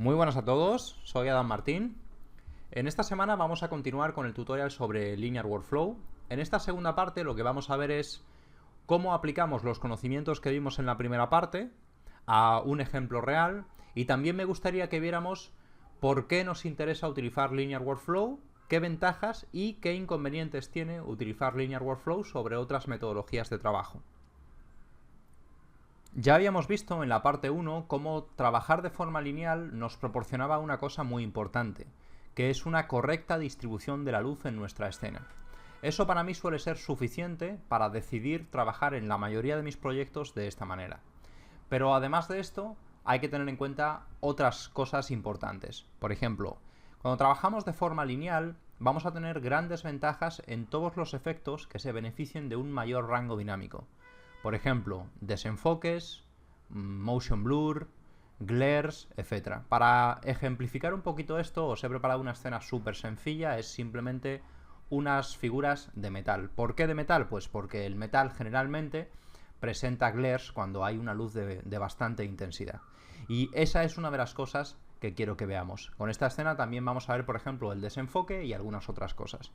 Muy buenas a todos, soy Adam Martín. En esta semana vamos a continuar con el tutorial sobre Linear Workflow. En esta segunda parte lo que vamos a ver es cómo aplicamos los conocimientos que vimos en la primera parte a un ejemplo real, y también me gustaría que viéramos por qué nos interesa utilizar Linear Workflow, qué ventajas y qué inconvenientes tiene utilizar Linear Workflow sobre otras metodologías de trabajo. Ya habíamos visto en la parte 1 cómo trabajar de forma lineal nos proporcionaba una cosa muy importante, que es una correcta distribución de la luz en nuestra escena. Eso para mí suele ser suficiente para decidir trabajar en la mayoría de mis proyectos de esta manera. Pero además de esto, hay que tener en cuenta otras cosas importantes. Por ejemplo, cuando trabajamos de forma lineal, vamos a tener grandes ventajas en todos los efectos que se beneficien de un mayor rango dinámico. Por ejemplo, desenfoques, motion blur, glares, etc. Para ejemplificar un poquito esto, os he preparado una escena súper sencilla, es simplemente unas figuras de metal. ¿Por qué de metal? Pues porque el metal generalmente presenta glares cuando hay una luz de bastante intensidad. Y esa es una de las cosas que quiero que veamos. Con esta escena también vamos a ver, por ejemplo, el desenfoque y algunas otras cosas.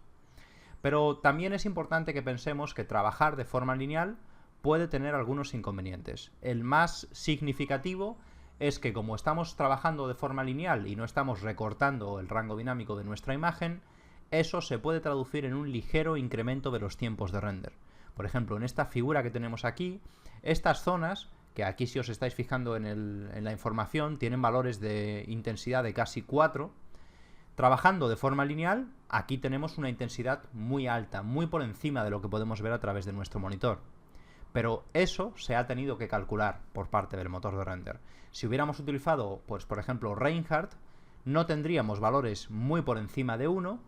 Pero también es importante que pensemos que trabajar de forma lineal puede tener algunos inconvenientes. El más significativo es que como estamos trabajando de forma lineal y no estamos recortando el rango dinámico de nuestra imagen, eso se puede traducir en un ligero incremento de los tiempos de render. Por ejemplo, en esta figura que tenemos aquí, estas zonas, que aquí si os estáis fijando en la información, tienen valores de intensidad de casi 4. Trabajando de forma lineal, aquí tenemos una intensidad muy alta, muy por encima de lo que podemos ver a través de nuestro monitor. Pero eso se ha tenido que calcular por parte del motor de render. Si hubiéramos utilizado, pues por ejemplo, Reinhardt, no tendríamos valores muy por encima de 1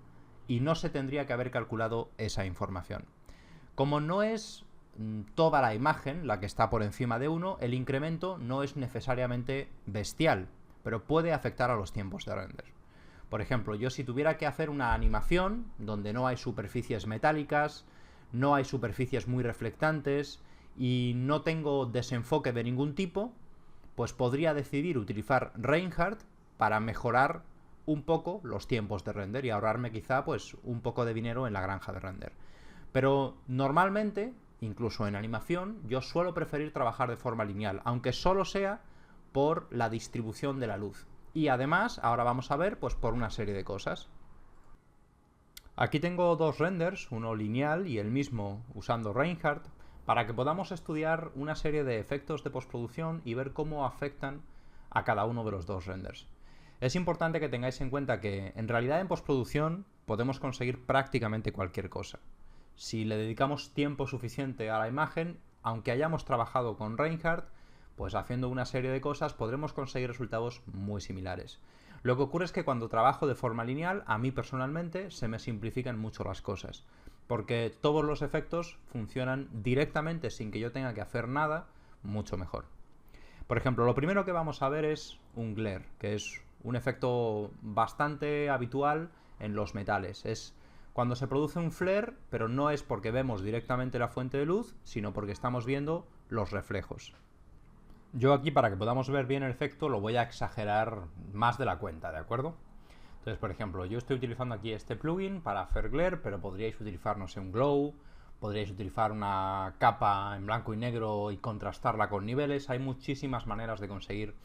y no se tendría que haber calculado esa información. Como no es toda la imagen la que está por encima de 1, el incremento no es necesariamente bestial, pero puede afectar a los tiempos de render. Por ejemplo, yo si tuviera que hacer una animación donde no hay superficies metálicas, no hay superficies muy reflectantes y no tengo desenfoque de ningún tipo, pues podría decidir utilizar Reinhardt para mejorar un poco los tiempos de render y ahorrarme quizá pues un poco de dinero en la granja de render. Pero normalmente, incluso en animación, yo suelo preferir trabajar de forma lineal, aunque solo sea por la distribución de la luz. Y además, ahora vamos a ver, pues por una serie de cosas. Aquí tengo dos renders, uno lineal y el mismo usando Reinhardt, para que podamos estudiar una serie de efectos de postproducción y ver cómo afectan a cada uno de los dos renders. Es importante que tengáis en cuenta que en realidad en postproducción podemos conseguir prácticamente cualquier cosa. Si le dedicamos tiempo suficiente a la imagen, aunque hayamos trabajado con Reinhardt, pues haciendo una serie de cosas podremos conseguir resultados muy similares. Lo que ocurre es que cuando trabajo de forma lineal, a mí personalmente se me simplifican mucho las cosas, porque todos los efectos funcionan directamente sin que yo tenga que hacer nada, mucho mejor. Por ejemplo, lo primero que vamos a ver es un glare, que es un efecto bastante habitual en los metales. Es cuando se produce un flare, pero no es porque vemos directamente la fuente de luz, sino porque estamos viendo los reflejos. Yo aquí, para que podamos ver bien el efecto, lo voy a exagerar más de la cuenta, ¿de acuerdo? Entonces, por ejemplo, yo estoy utilizando aquí este plugin para hacer glare, pero podríais utilizar, no sé, un glow, podríais utilizar una capa en blanco y negro y contrastarla con niveles. Hay muchísimas maneras de conseguir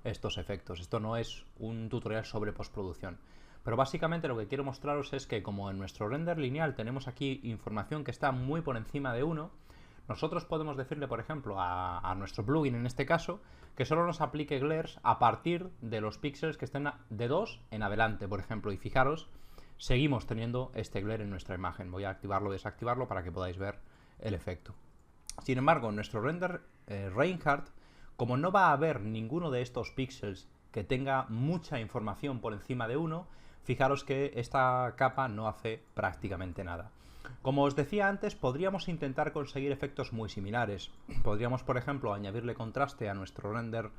estos efectos. Esto no es un tutorial sobre postproducción. Pero básicamente lo que quiero mostraros es que como en nuestro render lineal tenemos aquí información que está muy por encima de 1, nosotros podemos decirle, por ejemplo, a nuestro plugin en este caso, que solo nos aplique glares a partir de los píxeles que estén de 2 en adelante, por ejemplo. Y fijaros, seguimos teniendo este glare en nuestra imagen. Voy a activarlo o desactivarlo para que podáis ver el efecto. Sin embargo, en nuestro render Reinhardt, como no va a haber ninguno de estos píxeles que tenga mucha información por encima de 1, fijaros que esta capa no hace prácticamente nada. Como os decía antes, podríamos intentar conseguir efectos muy similares. Podríamos, por ejemplo, añadirle contraste a nuestro render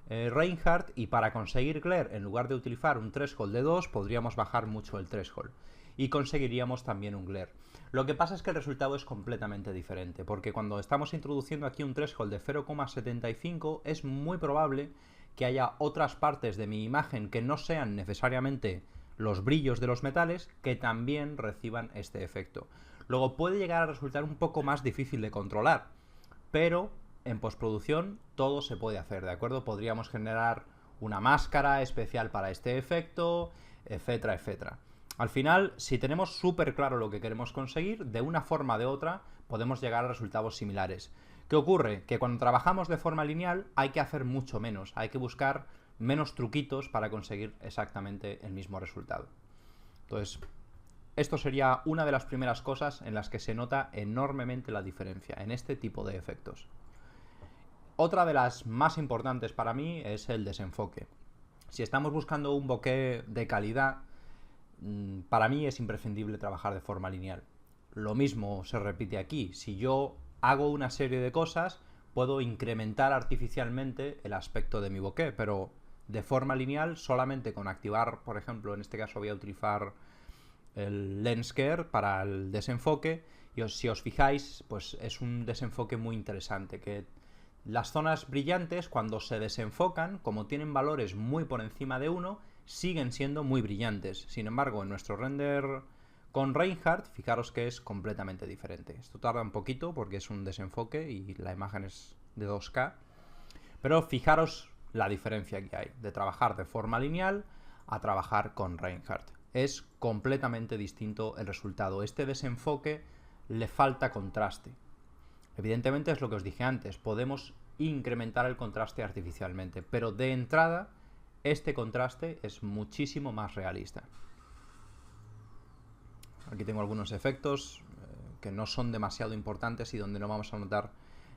Reinhardt, y para conseguir glare, en lugar de utilizar un threshold de 2, podríamos bajar mucho el threshold y conseguiríamos también un glare. Lo que pasa es que el resultado es completamente diferente, porque cuando estamos introduciendo aquí un threshold de 0,75 es muy probable que haya otras partes de mi imagen que no sean necesariamente los brillos de los metales que también reciban este efecto. Luego puede llegar a resultar un poco más difícil de controlar, pero en postproducción todo se puede hacer, ¿de acuerdo? Podríamos generar una máscara especial para este efecto, etcétera, etcétera. Al final, si tenemos súper claro lo que queremos conseguir, de una forma o de otra podemos llegar a resultados similares. ¿Qué ocurre? Que cuando trabajamos de forma lineal hay que hacer mucho menos, hay que buscar menos truquitos para conseguir exactamente el mismo resultado. Entonces, esto sería una de las primeras cosas en las que se nota enormemente la diferencia en este tipo de efectos. Otra de las más importantes para mí es el desenfoque. Si estamos buscando un bokeh de calidad, para mí es imprescindible trabajar de forma lineal. Lo mismo se repite aquí. Si yo hago una serie de cosas, puedo incrementar artificialmente el aspecto de mi bokeh, pero de forma lineal solamente con activar, por ejemplo, en este caso voy a utilizar el Lens Care para el desenfoque, y si os fijáis, pues es un desenfoque muy interesante, que las zonas brillantes cuando se desenfocan, como tienen valores muy por encima de 1, siguen siendo muy brillantes. Sin embargo, en nuestro render con Reinhardt, fijaros que es completamente diferente. Esto tarda un poquito porque es un desenfoque y la imagen es de 2K, pero fijaros la diferencia que hay de trabajar de forma lineal a trabajar con Reinhardt. Es completamente distinto el resultado. Este desenfoque le falta contraste. Evidentemente es lo que os dije antes, podemos incrementar el contraste artificialmente, pero de entrada este contraste es muchísimo más realista. Aquí tengo algunos efectos que no son demasiado importantes y donde no vamos a notar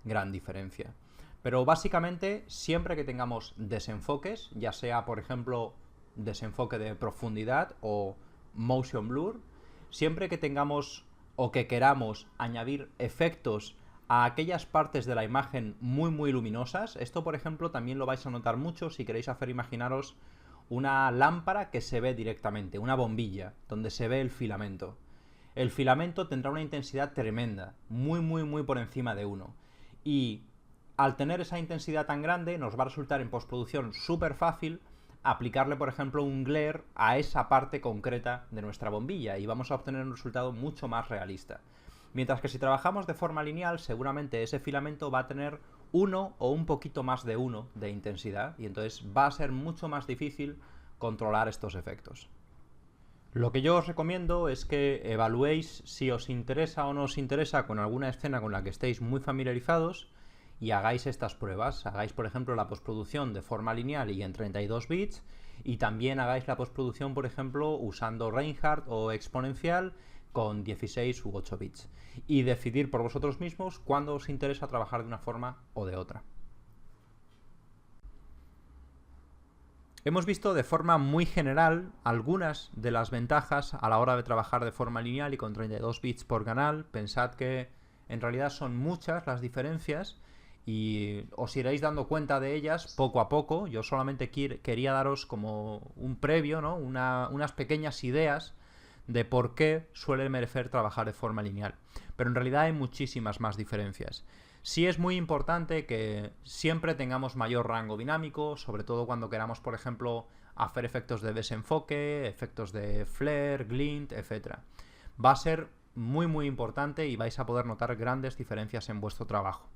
gran diferencia. Pero básicamente siempre que tengamos desenfoques, ya sea por ejemplo desenfoque de profundidad o motion blur, siempre que tengamos o que queramos añadir efectos a aquellas partes de la imagen muy luminosas, esto por ejemplo también lo vais a notar mucho si queréis hacer, imaginaros una lámpara que se ve directamente, una bombilla donde se ve el filamento. El filamento tendrá una intensidad tremenda, muy por encima de 1, y al tener esa intensidad tan grande nos va a resultar en postproducción súper fácil aplicarle, por ejemplo, un glare a esa parte concreta de nuestra bombilla y vamos a obtener un resultado mucho más realista. Mientras que si trabajamos de forma lineal, seguramente ese filamento va a tener 1 o un poquito más de 1 de intensidad y entonces va a ser mucho más difícil controlar estos efectos. Lo que yo os recomiendo es que evaluéis si os interesa o no os interesa con alguna escena con la que estéis muy familiarizados y hagáis estas pruebas. Hagáis, por ejemplo, la postproducción de forma lineal y en 32 bits y también hagáis la postproducción, por ejemplo, usando Reinhardt o exponencial con 16 u 8 bits y decidir por vosotros mismos cuándo os interesa trabajar de una forma o de otra. Hemos visto de forma muy general algunas de las ventajas a la hora de trabajar de forma lineal y con 32 bits por canal. Pensad que en realidad son muchas las diferencias y os iréis dando cuenta de ellas poco a poco. Yo solamente quería daros como un previo, ¿no? unas pequeñas ideas de por qué suele merecer trabajar de forma lineal. Pero en realidad hay muchísimas más diferencias. Sí es muy importante que siempre tengamos mayor rango dinámico, sobre todo cuando queramos, por ejemplo, hacer efectos de desenfoque, efectos de flare, glint, etc. Va a ser muy importante y vais a poder notar grandes diferencias en vuestro trabajo.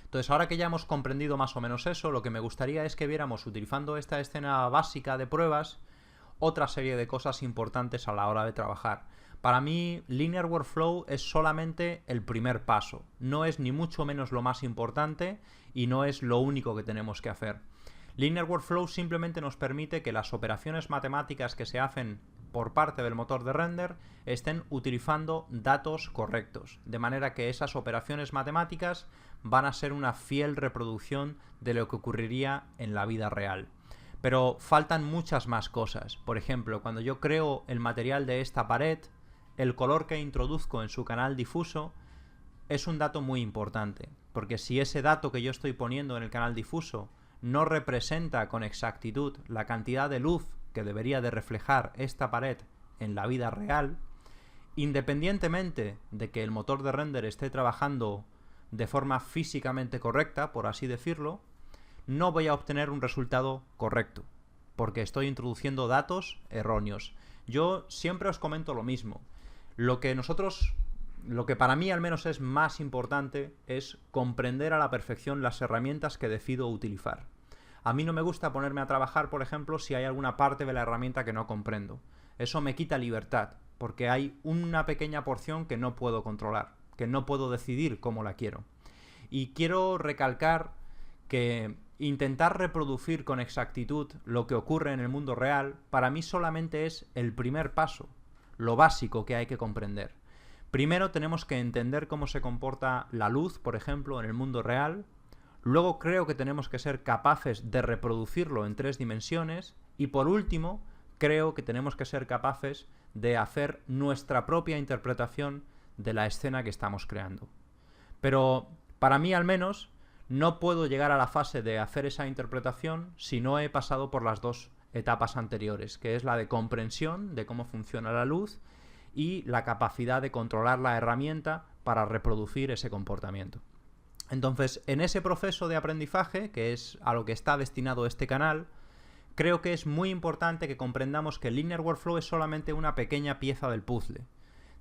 Entonces, ahora que ya hemos comprendido más o menos eso, lo que me gustaría es que viéramos, utilizando esta escena básica de pruebas, otra serie de cosas importantes a la hora de trabajar. Para mí, Linear Workflow es solamente el primer paso. No es ni mucho menos lo más importante y no es lo único que tenemos que hacer. Linear Workflow simplemente nos permite que las operaciones matemáticas que se hacen por parte del motor de render estén utilizando datos correctos, de manera que esas operaciones matemáticas van a ser una fiel reproducción de lo que ocurriría en la vida real. Pero faltan muchas más cosas. Por ejemplo, cuando yo creo el material de esta pared, el color que introduzco en su canal difuso es un dato muy importante, porque si ese dato que yo estoy poniendo en el canal difuso no representa con exactitud la cantidad de luz que debería de reflejar esta pared en la vida real, independientemente de que el motor de render esté trabajando de forma físicamente correcta, por así decirlo, no voy a obtener un resultado correcto, porque estoy introduciendo datos erróneos. Yo siempre os comento lo mismo. Lo que para mí al menos es más importante es comprender a la perfección las herramientas que decido utilizar. A mí no me gusta ponerme a trabajar, por ejemplo, si hay alguna parte de la herramienta que no comprendo. Eso me quita libertad, porque hay una pequeña porción que no puedo controlar, que no puedo decidir cómo la quiero. Y quiero recalcar que intentar reproducir con exactitud lo que ocurre en el mundo real, para mí solamente es el primer paso, lo básico que hay que comprender. Primero tenemos que entender cómo se comporta la luz, por ejemplo, en el mundo real. Luego creo que tenemos que ser capaces de reproducirlo en 3 dimensiones. Y por último, creo que tenemos que ser capaces de hacer nuestra propia interpretación de la escena que estamos creando. Pero para mí al menos no puedo llegar a la fase de hacer esa interpretación si no he pasado por las 2 etapas anteriores, que es la de comprensión de cómo funciona la luz y la capacidad de controlar la herramienta para reproducir ese comportamiento. Entonces, en ese proceso de aprendizaje, que es a lo que está destinado este canal, creo que es muy importante que comprendamos que el Linear Workflow es solamente una pequeña pieza del puzzle.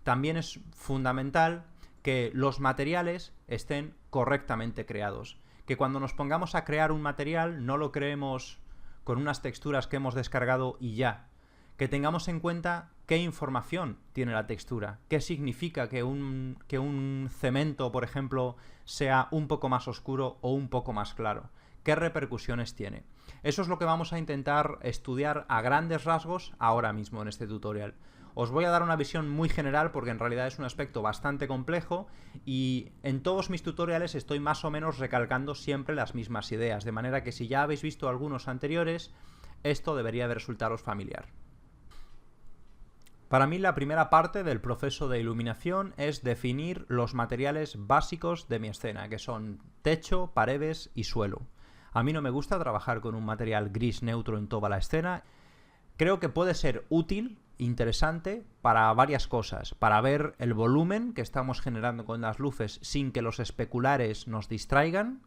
También es fundamental que los materiales estén correctamente creados. Que cuando nos pongamos a crear un material no lo creemos con unas texturas que hemos descargado y ya. Que tengamos en cuenta qué información tiene la textura, qué significa que un cemento, por ejemplo, sea un poco más oscuro o un poco más claro, qué repercusiones tiene. Eso es lo que vamos a intentar estudiar a grandes rasgos ahora mismo en este tutorial. Os voy a dar una visión muy general porque en realidad es un aspecto bastante complejo y en todos mis tutoriales estoy más o menos recalcando siempre las mismas ideas, de manera que si ya habéis visto algunos anteriores, esto debería de resultaros familiar. Para mí la primera parte del proceso de iluminación es definir los materiales básicos de mi escena, que son techo, paredes y suelo. A mí no me gusta trabajar con un material gris neutro en toda la escena. Creo que puede ser útil, interesante, para varias cosas. Para ver el volumen que estamos generando con las luces sin que los especulares nos distraigan.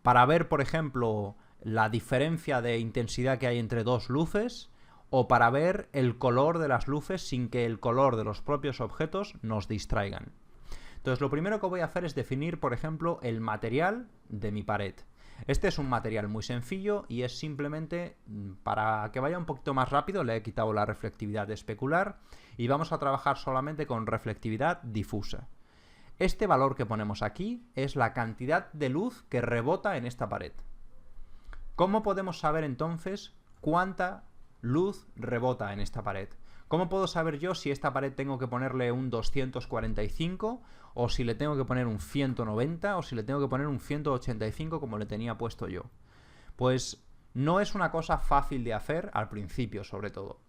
Para ver, por ejemplo, la diferencia de intensidad que hay entre 2 luces. O para ver el color de las luces sin que el color de los propios objetos nos distraigan. Entonces, lo primero que voy a hacer es definir, por ejemplo, el material de mi pared. Este es un material muy sencillo y es simplemente, para que vaya un poquito más rápido, le he quitado la reflectividad de especular y vamos a trabajar solamente con reflectividad difusa. Este valor que ponemos aquí es la cantidad de luz que rebota en esta pared. ¿Cómo podemos saber entonces cuánta luz rebota en esta pared? ¿Cómo puedo saber yo si esta pared tengo que ponerle un 245 o si le tengo que poner un 190 o si le tengo que poner un 185 como le tenía puesto yo? Pues no es una cosa fácil de hacer al principio, sobre todo.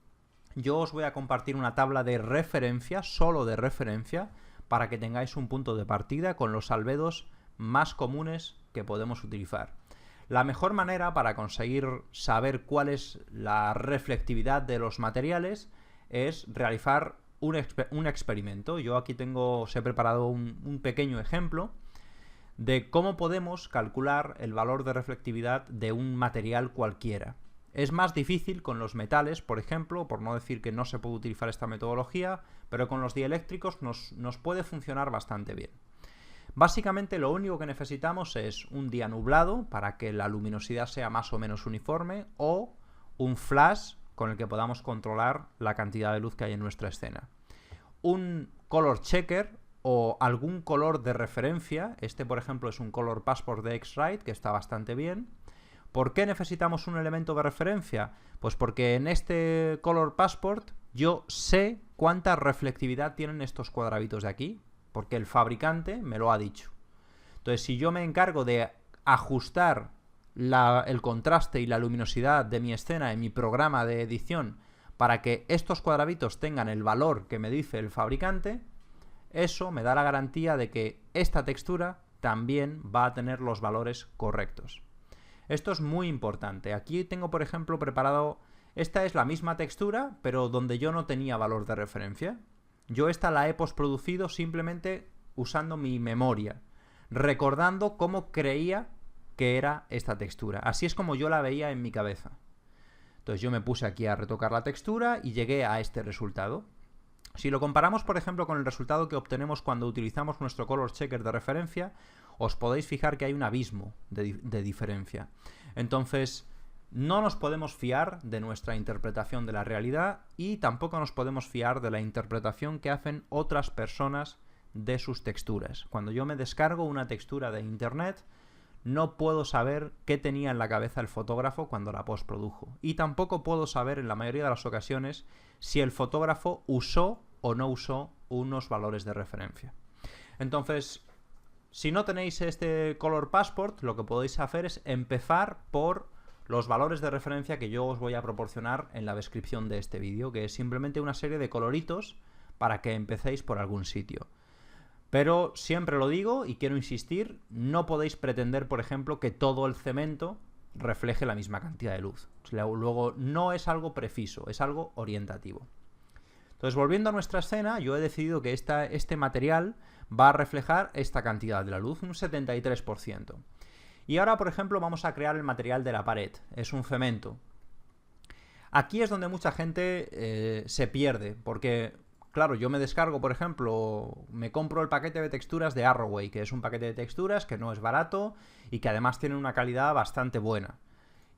Yo os voy a compartir una tabla de referencia, solo de referencia, para que tengáis un punto de partida con los albedos más comunes que podemos utilizar. La mejor manera para conseguir saber cuál es la reflectividad de los materiales es realizar un experimento. Yo aquí os he preparado un pequeño ejemplo de cómo podemos calcular el valor de reflectividad de un material cualquiera. Es más difícil con los metales, por ejemplo, por no decir que no se puede utilizar esta metodología, pero con los dieléctricos nos puede funcionar bastante bien. Básicamente lo único que necesitamos es un día nublado para que la luminosidad sea más o menos uniforme o un flash con el que podamos controlar la cantidad de luz que hay en nuestra escena. Un color checker o algún color de referencia, este por ejemplo es un color passport de X-Rite que está bastante bien. ¿Por qué necesitamos un elemento de referencia? Pues porque en este color passport yo sé cuánta reflectividad tienen estos cuadraditos de aquí, porque el fabricante me lo ha dicho. Entonces, si yo me encargo de ajustar el contraste y la luminosidad de mi escena en mi programa de edición para que estos cuadraditos tengan el valor que me dice el fabricante, eso me da la garantía de que esta textura también va a tener los valores correctos. Esto es muy importante. Aquí tengo, por ejemplo, preparado... Esta es la misma textura, pero donde yo no tenía valor de referencia. Yo esta la he postproducido simplemente usando mi memoria, recordando cómo creía que era esta textura. Así es como yo la veía en mi cabeza. Entonces yo me puse aquí a retocar la textura y llegué a este resultado. Si lo comparamos, por ejemplo, con el resultado que obtenemos cuando utilizamos nuestro color checker de referencia, os podéis fijar que hay un abismo de diferencia. Entonces, no nos podemos fiar de nuestra interpretación de la realidad y tampoco nos podemos fiar de la interpretación que hacen otras personas de sus texturas. Cuando yo me descargo una textura de internet, no puedo saber qué tenía en la cabeza el fotógrafo cuando la postprodujo. Y tampoco puedo saber en la mayoría de las ocasiones si el fotógrafo usó o no usó unos valores de referencia. Entonces, si no tenéis este Color Passport, lo que podéis hacer es empezar por los valores de referencia que yo os voy a proporcionar en la descripción de este vídeo, que es simplemente una serie de coloritos para que empecéis por algún sitio. Pero siempre lo digo y quiero insistir, no podéis pretender, por ejemplo, que todo el cemento refleje la misma cantidad de luz. Luego, no es algo preciso, es algo orientativo. Entonces, volviendo a nuestra escena, yo he decidido que este material va a reflejar esta cantidad de la luz, un 73%. Y ahora, por ejemplo, vamos a crear el material de la pared. Es un cemento. Aquí es donde mucha gente se pierde, porque claro, yo me descargo, por ejemplo, me compro el paquete de texturas de Arrowway, que es un paquete de texturas que no es barato y que además tiene una calidad bastante buena.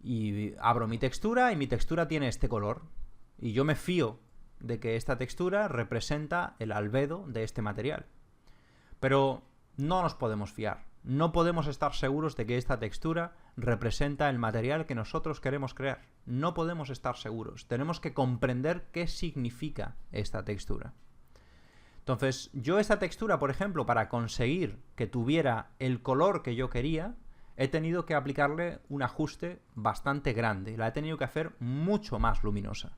Y abro mi textura y mi textura tiene este color. Y yo me fío de que esta textura representa el albedo de este material. Pero no nos podemos fiar. No podemos estar seguros de que esta textura representa el material que nosotros queremos crear. No podemos estar seguros. Tenemos que comprender qué significa esta textura. Entonces, yo esta textura, por ejemplo, para conseguir que tuviera el color que yo quería, he tenido que aplicarle un ajuste bastante grande. La he tenido que hacer mucho más luminosa.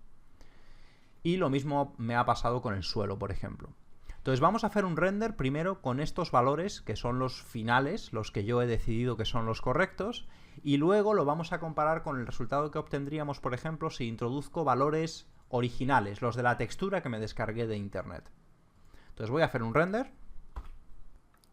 Y lo mismo me ha pasado con el suelo, por ejemplo. Entonces vamos a hacer un render primero con estos valores que son los finales, los que yo he decidido que son los correctos, y luego lo vamos a comparar con el resultado que obtendríamos, por ejemplo, si introduzco valores originales, los de la textura que me descargué de internet. Entonces voy a hacer un render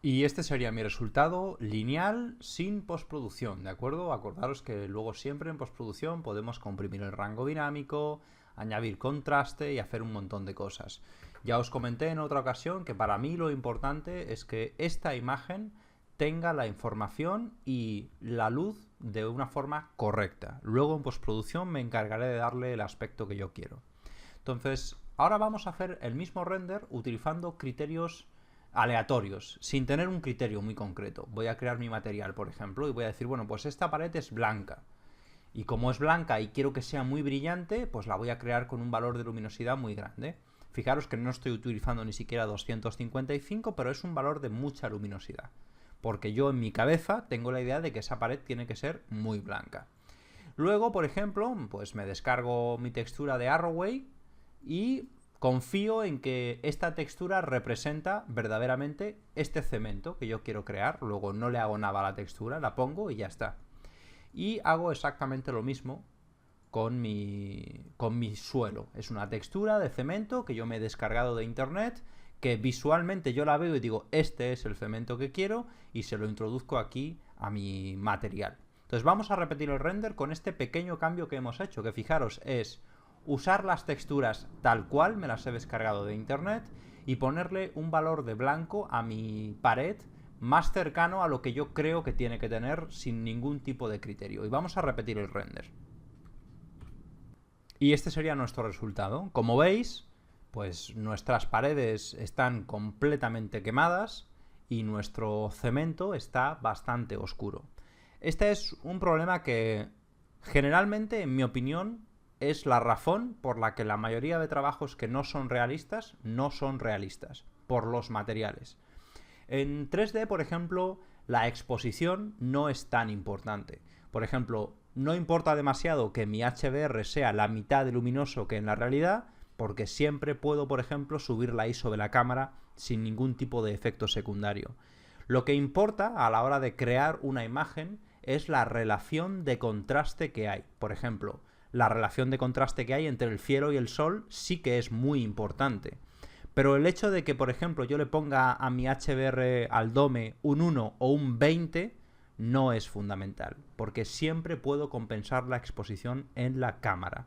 y este sería mi resultado lineal sin postproducción, ¿de acuerdo? Acordaros que luego siempre en postproducción podemos comprimir el rango dinámico, añadir contraste y hacer un montón de cosas. Ya os comenté en otra ocasión que para mí lo importante es que esta imagen tenga la información y la luz de una forma correcta. Luego en postproducción me encargaré de darle el aspecto que yo quiero. Entonces, ahora vamos a hacer el mismo render utilizando criterios aleatorios, sin tener un criterio muy concreto. Voy a crear mi material, por ejemplo, y voy a decir, bueno, pues esta pared es blanca. Y como es blanca y quiero que sea muy brillante, pues la voy a crear con un valor de luminosidad muy grande. Fijaros que no estoy utilizando ni siquiera 255, pero es un valor de mucha luminosidad. Porque yo en mi cabeza tengo la idea de que esa pared tiene que ser muy blanca. Luego, por ejemplo, pues me descargo mi textura de Arrowway y confío en que esta textura representa verdaderamente este cemento que yo quiero crear. Luego no le hago nada a la textura, la pongo y ya está. Y hago exactamente lo mismo con mi suelo. Es una textura de cemento que yo me he descargado de internet, que visualmente yo la veo y digo, este es el cemento que quiero, y se lo introduzco aquí a mi material. Entonces vamos a repetir el render con este pequeño cambio que hemos hecho, que fijaros es usar las texturas tal cual me las he descargado de internet y ponerle un valor de blanco a mi pared más cercano a lo que yo creo que tiene que tener sin ningún tipo de criterio. Y vamos a repetir el render. Y este sería nuestro resultado. Como veis, pues nuestras paredes están completamente quemadas y nuestro cemento está bastante oscuro. Este es un problema que generalmente, en mi opinión, es la razón por la que la mayoría de trabajos que no son realistas, por los materiales. En 3D, por ejemplo, la exposición no es tan importante. Por ejemplo, no importa demasiado que mi HDR sea la mitad de luminoso que en la realidad, porque siempre puedo, por ejemplo, subir la ISO de la cámara sin ningún tipo de efecto secundario. Lo que importa a la hora de crear una imagen es la relación de contraste que hay. Por ejemplo, la relación de contraste que hay entre el cielo y el sol sí que es muy importante. Pero el hecho de que, por ejemplo, yo le ponga a mi HDR al DOME un 1 o un 20 no es fundamental, porque siempre puedo compensar la exposición en la cámara.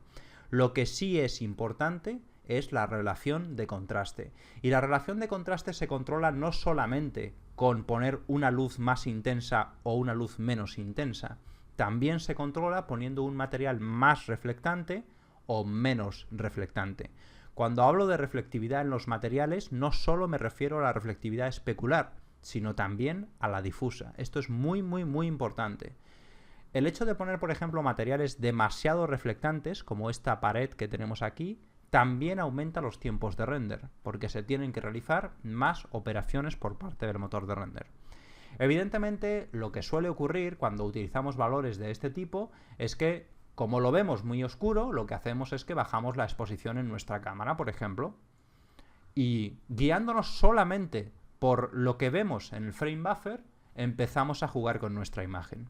Lo que sí es importante es la relación de contraste. Y la relación de contraste se controla no solamente con poner una luz más intensa o una luz menos intensa, también se controla poniendo un material más reflectante o menos reflectante. Cuando hablo de reflectividad en los materiales, no solo me refiero a la reflectividad especular, sino también a la difusa. Esto es muy importante. El hecho de poner, por ejemplo, materiales demasiado reflectantes, como esta pared que tenemos aquí, también aumenta los tiempos de render, porque se tienen que realizar más operaciones por parte del motor de render. Evidentemente, lo que suele ocurrir cuando utilizamos valores de este tipo es que, como lo vemos muy oscuro, lo que hacemos es que bajamos la exposición en nuestra cámara, por ejemplo, y guiándonos solamente por lo que vemos en el frame buffer, empezamos a jugar con nuestra imagen.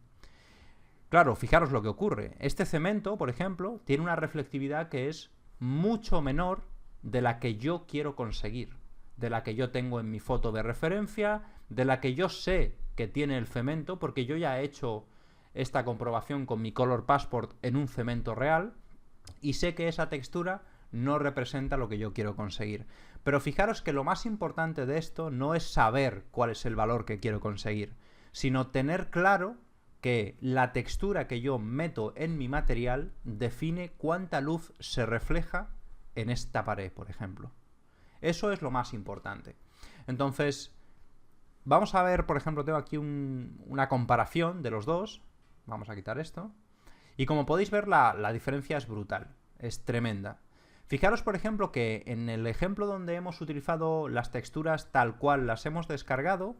Claro, fijaros lo que ocurre. Este cemento, por ejemplo, tiene una reflectividad que es mucho menor de la que yo quiero conseguir, de la que yo tengo en mi foto de referencia, de la que yo sé que tiene el cemento, porque yo ya he hecho esta comprobación con mi Color Passport en un cemento real, y sé que esa textura no representa lo que yo quiero conseguir. Pero fijaros que lo más importante de esto no es saber cuál es el valor que quiero conseguir, sino tener claro que la textura que yo meto en mi material define cuánta luz se refleja en esta pared, por ejemplo. Eso es lo más importante. Entonces, vamos a ver, por ejemplo, tengo aquí una comparación de los dos. Vamos a quitar esto. Y como podéis ver, la diferencia es brutal, es tremenda. Fijaros, por ejemplo, que en el ejemplo donde hemos utilizado las texturas tal cual las hemos descargado,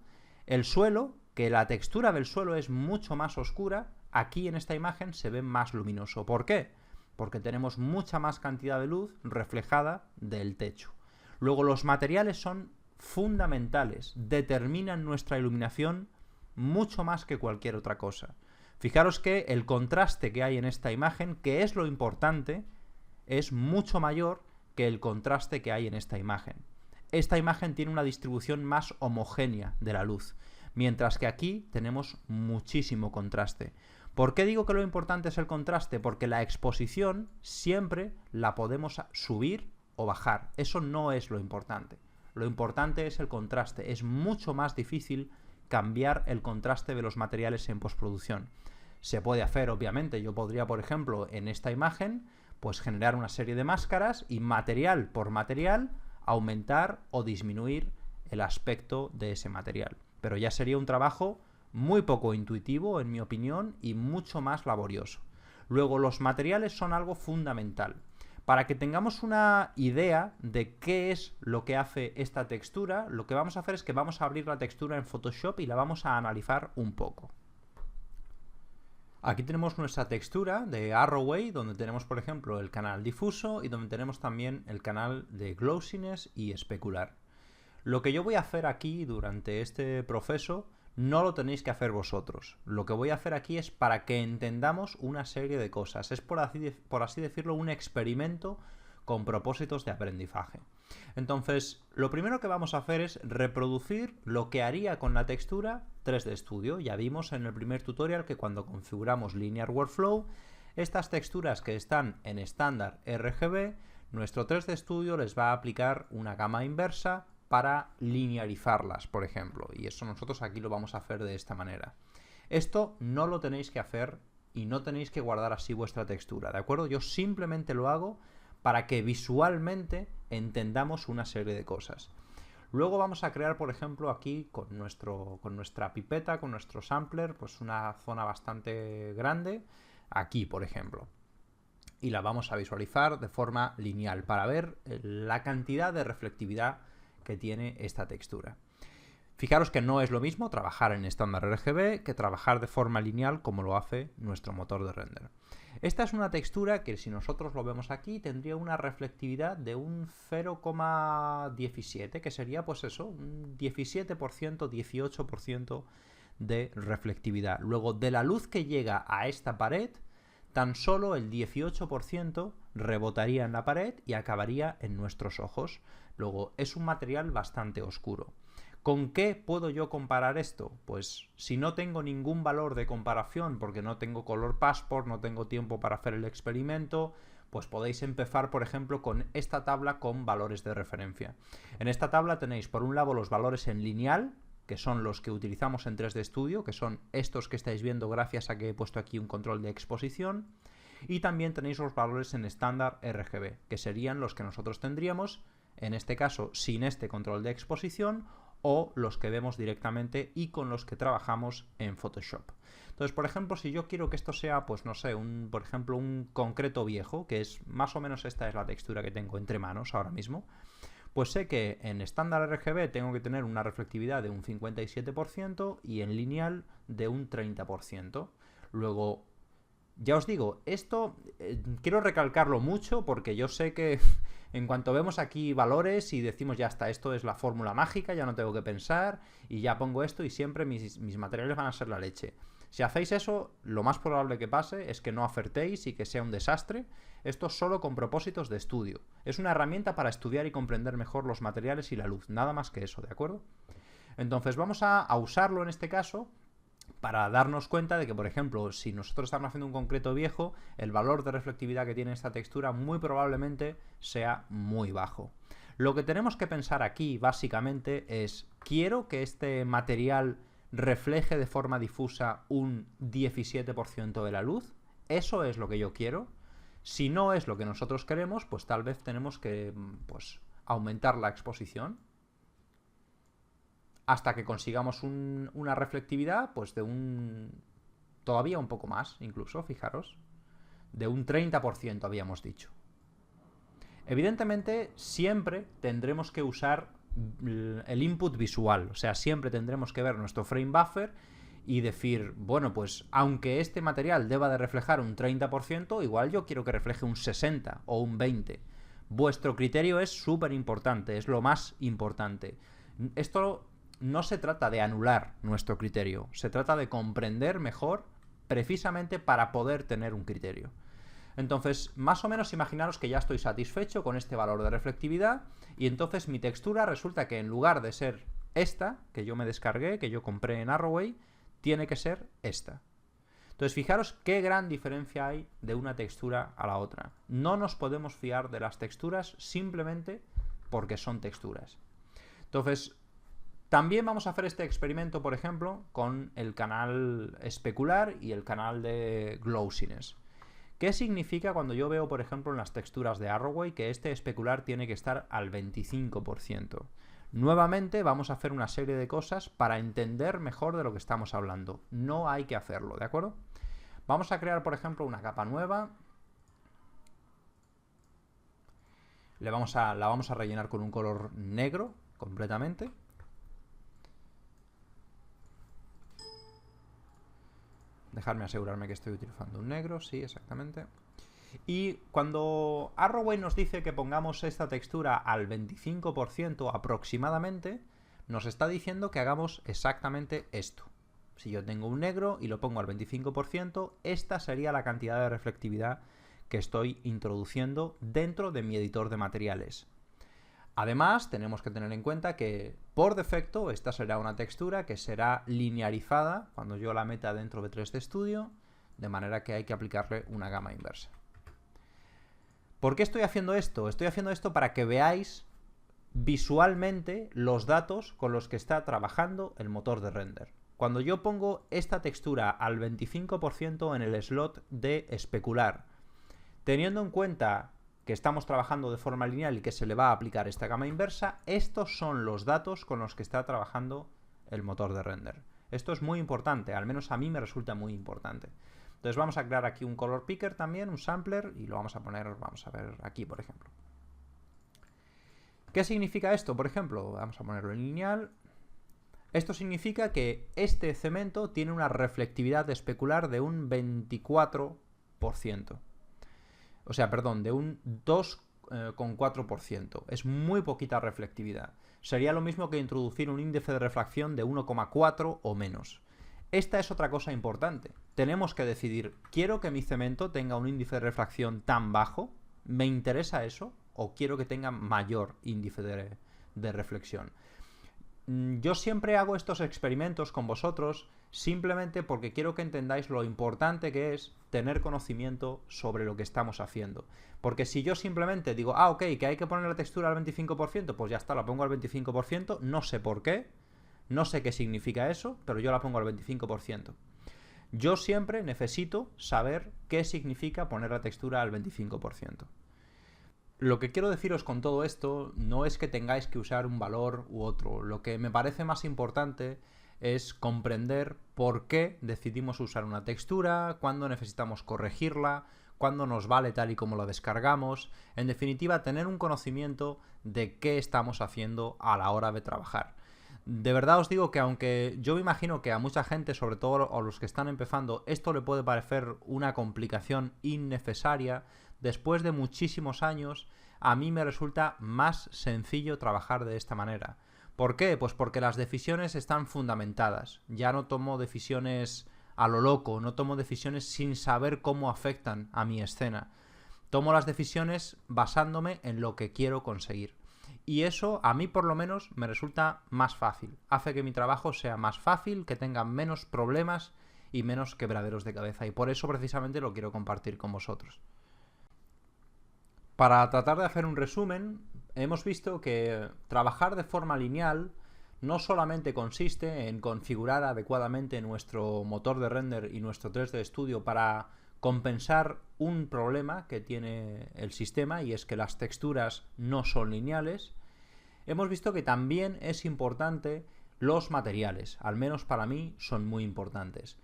el suelo, que la textura del suelo es mucho más oscura, aquí en esta imagen se ve más luminoso. ¿Por qué? Porque tenemos mucha más cantidad de luz reflejada del techo. Luego, los materiales son fundamentales, determinan nuestra iluminación mucho más que cualquier otra cosa. Fijaros que el contraste que hay en esta imagen, que es lo importante, es mucho mayor que el contraste que hay en esta imagen. Esta imagen tiene una distribución más homogénea de la luz, mientras que aquí tenemos muchísimo contraste. ¿Por qué digo que lo importante es el contraste? Porque la exposición siempre la podemos subir o bajar. Eso no es lo importante. Lo importante es el contraste. Es mucho más difícil cambiar el contraste de los materiales en postproducción. Se puede hacer, obviamente. Yo podría, por ejemplo, en esta imagen, pues generar una serie de máscaras y material por material aumentar o disminuir el aspecto de ese material. Pero ya sería un trabajo muy poco intuitivo, en mi opinión, y mucho más laborioso. Luego, los materiales son algo fundamental. Para que tengamos una idea de qué es lo que hace esta textura, lo que vamos a hacer es que vamos a abrir la textura en Photoshop y la vamos a analizar un poco. Aquí tenemos nuestra textura de Arrowway, donde tenemos, por ejemplo, el canal difuso y donde tenemos también el canal de glossiness y especular. Lo que yo voy a hacer aquí durante este proceso no lo tenéis que hacer vosotros. Lo que voy a hacer aquí es para que entendamos una serie de cosas. Es, por así decirlo, un experimento con propósitos de aprendizaje. Entonces, lo primero que vamos a hacer es reproducir lo que haría con la textura 3D Studio. Ya vimos en el primer tutorial que cuando configuramos Linear Workflow, estas texturas que están en estándar RGB, nuestro 3D Studio les va a aplicar una gama inversa para linearizarlas, por ejemplo. Y eso nosotros aquí lo vamos a hacer de esta manera. Esto no lo tenéis que hacer y no tenéis que guardar así vuestra textura, ¿de acuerdo? Yo simplemente lo hago para que visualmente entendamos una serie de cosas. Luego vamos a crear, por ejemplo, aquí con nuestra pipeta, con nuestro sampler, pues una zona bastante grande, aquí, por ejemplo. Y la vamos a visualizar de forma lineal para ver la cantidad de reflectividad que tiene esta textura. Fijaros que no es lo mismo trabajar en estándar RGB que trabajar de forma lineal como lo hace nuestro motor de render. Esta es una textura que, si nosotros lo vemos aquí, tendría una reflectividad de un 0,17, que sería pues eso, un 17%, 18% de reflectividad. Luego, de la luz que llega a esta pared, tan solo el 18% rebotaría en la pared y acabaría en nuestros ojos. Luego, es un material bastante oscuro. ¿Con qué puedo yo comparar esto? Pues si no tengo ningún valor de comparación, porque no tengo color passport, no tengo tiempo para hacer el experimento, pues podéis empezar, por ejemplo, con esta tabla con valores de referencia. En esta tabla tenéis, por un lado, los valores en lineal, que son los que utilizamos en 3D Studio, que son estos que estáis viendo gracias a que he puesto aquí un control de exposición, y también tenéis los valores en estándar RGB, que serían los que nosotros tendríamos, en este caso, sin este control de exposición, o los que vemos directamente y con los que trabajamos en Photoshop. Entonces, por ejemplo, si yo quiero que esto sea, pues no sé, por ejemplo, un concreto viejo, que es más o menos esta es la textura que tengo entre manos ahora mismo, pues sé que en estándar RGB tengo que tener una reflectividad de un 57% y en lineal de un 30%. Luego, ya os digo, esto quiero recalcarlo mucho porque yo sé que en cuanto vemos aquí valores y decimos ya está, esto es la fórmula mágica, ya no tengo que pensar y ya pongo esto y siempre mis materiales van a ser la leche. Si hacéis eso, lo más probable que pase es que no acertéis y que sea un desastre. Esto solo con propósitos de estudio. Es una herramienta para estudiar y comprender mejor los materiales y la luz, nada más que eso, ¿de acuerdo? Entonces vamos a usarlo en este caso para darnos cuenta de que, por ejemplo, si nosotros estamos haciendo un concreto viejo, el valor de reflectividad que tiene esta textura muy probablemente sea muy bajo. Lo que tenemos que pensar aquí, básicamente, es ¿quiero que este material refleje de forma difusa un 17% de la luz? ¿Eso es lo que yo quiero? Si no es lo que nosotros queremos, pues tal vez tenemos que aumentar la exposición hasta que consigamos una reflectividad pues de todavía un poco más, incluso, fijaros, de un 30% habíamos dicho. Evidentemente, siempre tendremos que usar el input visual, o sea, siempre tendremos que ver nuestro frame buffer y decir, bueno, pues aunque este material deba de reflejar un 30%, igual yo quiero que refleje un 60 o un 20. Vuestro criterio es súper importante, es lo más importante. Esto no se trata de anular nuestro criterio, se trata de comprender mejor precisamente para poder tener un criterio. Entonces, más o menos imaginaros que ya estoy satisfecho con este valor de reflectividad y entonces mi textura resulta que en lugar de ser esta, que yo me descargué, que yo compré en Arrowway, tiene que ser esta. Entonces, fijaros qué gran diferencia hay de una textura a la otra. No nos podemos fiar de las texturas simplemente porque son texturas. Entonces, también vamos a hacer este experimento, por ejemplo, con el canal especular y el canal de glossiness. ¿Qué significa cuando yo veo, por ejemplo, en las texturas de Arrowway que este especular tiene que estar al 25%? Nuevamente vamos a hacer una serie de cosas para entender mejor de lo que estamos hablando. No hay que hacerlo, ¿de acuerdo? Vamos a crear, por ejemplo, una capa nueva. La vamos a rellenar con un color negro completamente. Dejarme asegurarme que estoy utilizando un negro, sí, exactamente. Y cuando Arrowway nos dice que pongamos esta textura al 25% aproximadamente, nos está diciendo que hagamos exactamente esto. Si yo tengo un negro y lo pongo al 25%, esta sería la cantidad de reflectividad que estoy introduciendo dentro de mi editor de materiales. Además, tenemos que tener en cuenta que, por defecto, esta será una textura que será linearizada cuando yo la meta dentro de 3D Studio, de manera que hay que aplicarle una gama inversa. ¿Por qué estoy haciendo esto? Estoy haciendo esto para que veáis visualmente los datos con los que está trabajando el motor de render. Cuando yo pongo esta textura al 25% en el slot de especular, teniendo en cuenta que estamos trabajando de forma lineal y que se le va a aplicar esta gama inversa, estos son los datos con los que está trabajando el motor de render. Esto es muy importante, al menos a mí me resulta muy importante. Entonces vamos a crear aquí un color picker también, un sampler, y lo vamos a poner, vamos a ver aquí, por ejemplo. ¿Qué significa esto, por ejemplo? Vamos a ponerlo en lineal. Esto significa que este cemento tiene una reflectividad especular de un 24%. O sea, perdón, de un 2,4%. Es muy poquita reflectividad. Sería lo mismo que introducir un índice de refracción de 1,4 o menos. Esta es otra cosa importante. Tenemos que decidir, ¿quiero que mi cemento tenga un índice de refracción tan bajo? ¿Me interesa eso? ¿O quiero que tenga mayor índice de reflexión? Yo siempre hago estos experimentos con vosotros simplemente porque quiero que entendáis lo importante que es tener conocimiento sobre lo que estamos haciendo. Porque si yo simplemente digo, ok, que hay que poner la textura al 25%, pues ya está, la pongo al 25%, no sé por qué, no sé qué significa eso, pero yo la pongo al 25%. Yo siempre necesito saber qué significa poner la textura al 25%. Lo que quiero deciros con todo esto no es que tengáis que usar un valor u otro. Lo que me parece más importante es comprender por qué decidimos usar una textura, cuándo necesitamos corregirla, cuándo nos vale tal y como la descargamos. En definitiva, tener un conocimiento de qué estamos haciendo a la hora de trabajar. De verdad os digo que aunque yo me imagino que a mucha gente, sobre todo a los que están empezando, esto le puede parecer una complicación innecesaria, después de muchísimos años, a mí me resulta más sencillo trabajar de esta manera. ¿Por qué? Pues porque las decisiones están fundamentadas. Ya no tomo decisiones a lo loco, no tomo decisiones sin saber cómo afectan a mi escena. Tomo las decisiones basándome en lo que quiero conseguir. Y eso, a mí por lo menos, me resulta más fácil. Hace que mi trabajo sea más fácil, que tenga menos problemas y menos quebraderos de cabeza. Y por eso precisamente lo quiero compartir con vosotros. Para tratar de hacer un resumen, hemos visto que trabajar de forma lineal no solamente consiste en configurar adecuadamente nuestro motor de render y nuestro 3D Studio para compensar un problema que tiene el sistema, y es que las texturas no son lineales. Hemos visto que también es importante los materiales, al menos para mí son muy importantes.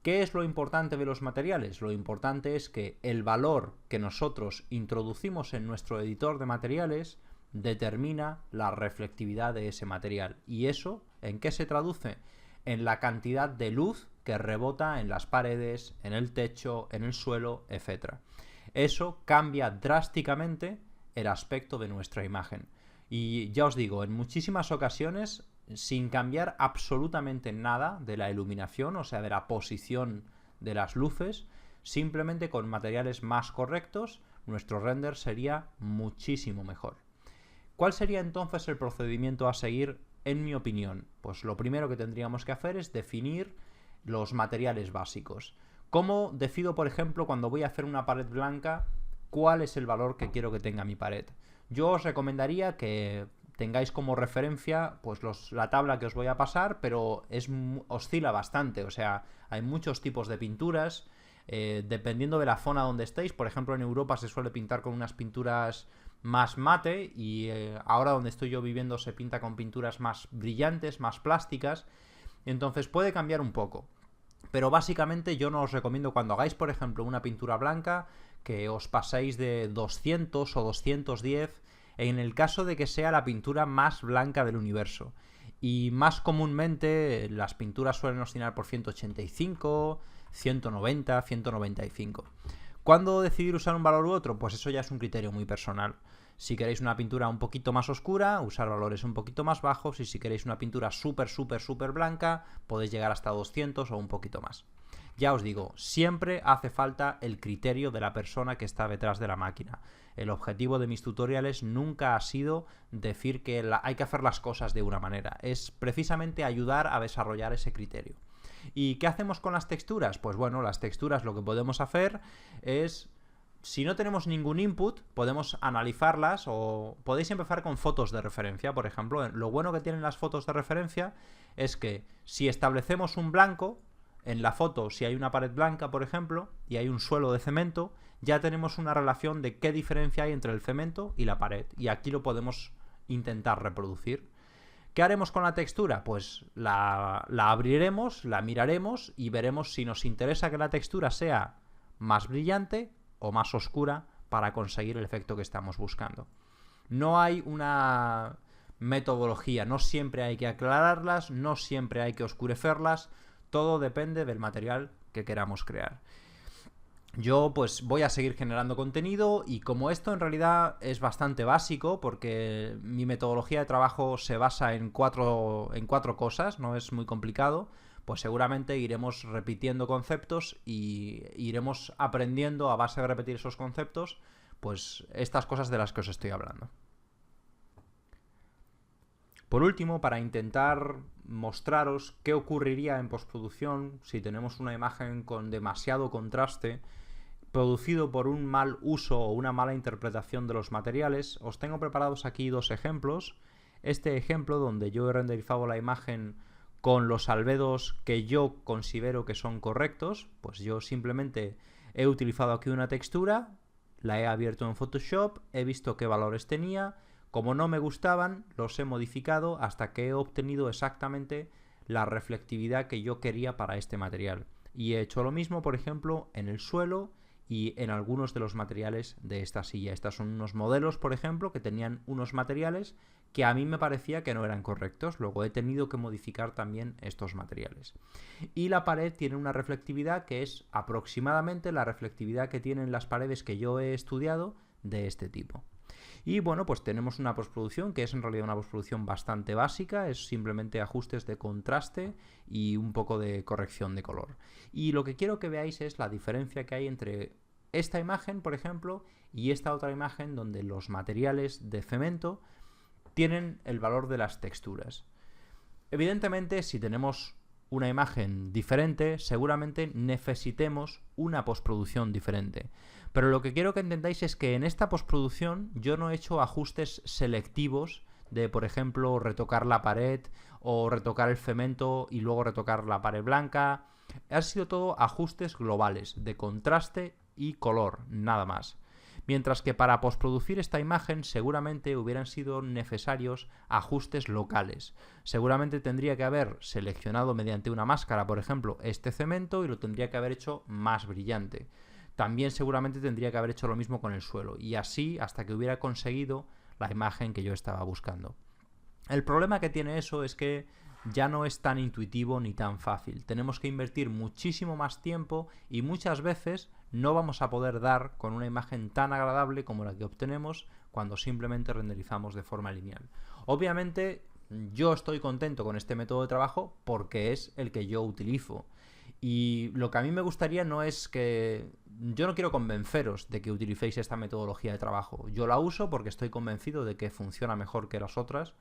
¿Qué es lo importante de los materiales? Lo importante es que el valor que nosotros introducimos en nuestro editor de materiales determina la reflectividad de ese material. ¿Y eso en qué se traduce? En la cantidad de luz que rebota en las paredes, en el techo, en el suelo, etc. Eso cambia drásticamente el aspecto de nuestra imagen. Y ya os digo, en muchísimas ocasiones, sin cambiar absolutamente nada de la iluminación, o sea, de la posición de las luces, simplemente con materiales más correctos, nuestro render sería muchísimo mejor. ¿Cuál sería entonces el procedimiento a seguir, en mi opinión? Pues lo primero que tendríamos que hacer es definir los materiales básicos. ¿Cómo decido, por ejemplo, cuando voy a hacer una pared blanca, cuál es el valor que quiero que tenga mi pared? Yo os recomendaría que tengáis como referencia pues la tabla que os voy a pasar, pero oscila bastante, o sea, hay muchos tipos de pinturas, dependiendo de la zona donde estéis. Por ejemplo, en Europa se suele pintar con unas pinturas más mate, y ahora donde estoy yo viviendo se pinta con pinturas más brillantes, más plásticas, entonces puede cambiar un poco. Pero básicamente yo no os recomiendo, cuando hagáis por ejemplo una pintura blanca, que os paséis de 200 o 210 en el caso de que sea la pintura más blanca del universo. Y más comúnmente las pinturas suelen oscilar por 185, 190, 195. ¿Cuándo decidir usar un valor u otro? Pues eso ya es un criterio muy personal. Si queréis una pintura un poquito más oscura, usar valores un poquito más bajos, y si queréis una pintura súper blanca, podéis llegar hasta 200 o un poquito más. Ya os digo, siempre hace falta el criterio de la persona que está detrás de la máquina. El objetivo de mis tutoriales nunca ha sido decir que hay que hacer las cosas de una manera, es precisamente ayudar a desarrollar ese criterio. ¿Y qué hacemos con las texturas? Pues bueno, las texturas lo que podemos hacer es, si no tenemos ningún input, podemos analizarlas, o podéis empezar con fotos de referencia. Por ejemplo, lo bueno que tienen las fotos de referencia es que si establecemos un blanco en la foto, si hay una pared blanca, por ejemplo, y hay un suelo de cemento, ya tenemos una relación de qué diferencia hay entre el cemento y la pared, y aquí lo podemos intentar reproducir. ¿Qué haremos con la textura? Pues la abriremos, la miraremos y veremos si nos interesa que la textura sea más brillante o más oscura para conseguir el efecto que estamos buscando. No hay una metodología, no siempre hay que aclararlas, no siempre hay que oscurecerlas, todo depende del material que queramos crear. Yo pues voy a seguir generando contenido, y como esto en realidad es bastante básico, porque mi metodología de trabajo se basa en cuatro cosas, no es muy complicado, pues seguramente iremos repitiendo conceptos y iremos aprendiendo a base de repetir esos conceptos, pues estas cosas de las que os estoy hablando. Por último, para intentar mostraros qué ocurriría en postproducción si tenemos una imagen con demasiado contraste producido por un mal uso o una mala interpretación de los materiales, os tengo preparados aquí dos ejemplos. Este ejemplo donde yo he renderizado la imagen con los albedos que yo considero que son correctos, pues yo simplemente he utilizado aquí una textura, la he abierto en Photoshop, he visto qué valores tenía, como no me gustaban, los he modificado hasta que he obtenido exactamente la reflectividad que yo quería para este material. Y he hecho lo mismo, por ejemplo, en el suelo y en algunos de los materiales de esta silla. Estos son unos modelos, por ejemplo, que tenían unos materiales que a mí me parecía que no eran correctos. Luego he tenido que modificar también estos materiales. Y la pared tiene una reflectividad que es aproximadamente la reflectividad que tienen las paredes que yo he estudiado de este tipo. Y bueno, pues tenemos una postproducción que es en realidad una postproducción bastante básica, es simplemente ajustes de contraste y un poco de corrección de color. Y lo que quiero que veáis es la diferencia que hay entre esta imagen, por ejemplo, y esta otra imagen donde los materiales de cemento tienen el valor de las texturas. Evidentemente, si tenemos una imagen diferente, seguramente necesitemos una postproducción diferente. Pero lo que quiero que entendáis es que en esta postproducción yo no he hecho ajustes selectivos de, por ejemplo, retocar la pared o retocar el cemento y luego retocar la pared blanca. Han sido todo ajustes globales de contraste y color, nada más. Mientras que para postproducir esta imagen seguramente hubieran sido necesarios ajustes locales. Seguramente tendría que haber seleccionado mediante una máscara, por ejemplo, este cemento y lo tendría que haber hecho más brillante. También seguramente tendría que haber hecho lo mismo con el suelo y así hasta que hubiera conseguido la imagen que yo estaba buscando. El problema que tiene eso es que ya no es tan intuitivo ni tan fácil. Tenemos que invertir muchísimo más tiempo y muchas veces no vamos a poder dar con una imagen tan agradable como la que obtenemos cuando simplemente renderizamos de forma lineal. Obviamente yo estoy contento con este método de trabajo porque es el que yo utilizo. Y lo que a mí me gustaría no es que... Yo no quiero convenceros de que utilicéis esta metodología de trabajo. Yo la uso porque estoy convencido de que funciona mejor que las otras,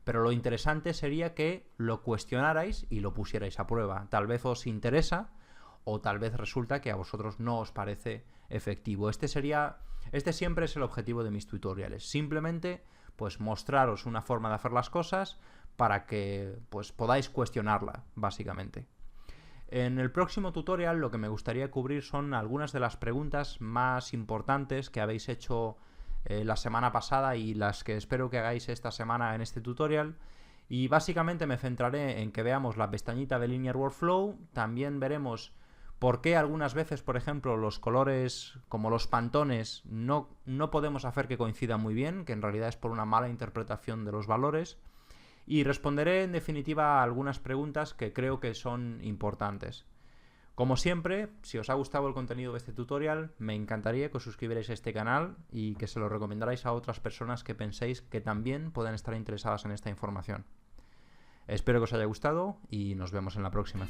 pero lo interesante sería que lo cuestionarais y lo pusierais a prueba. Tal vez os interesa o tal vez resulta que a vosotros no os parece efectivo. Este siempre es el objetivo de mis tutoriales. Simplemente pues mostraros una forma de hacer las cosas para que pues podáis cuestionarla, básicamente. En el próximo tutorial lo que me gustaría cubrir son algunas de las preguntas más importantes que habéis hecho la semana pasada y las que espero que hagáis esta semana en este tutorial. Y básicamente me centraré en que veamos la pestañita de Linear Workflow. También veremos por qué algunas veces, por ejemplo, los colores como los pantones no podemos hacer que coincidan muy bien, que en realidad es por una mala interpretación de los valores. Y responderé en definitiva a algunas preguntas que creo que son importantes. Como siempre, si os ha gustado el contenido de este tutorial, me encantaría que os suscribierais a este canal y que se lo recomendarais a otras personas que penséis que también pueden estar interesadas en esta información. Espero que os haya gustado y nos vemos en la próxima.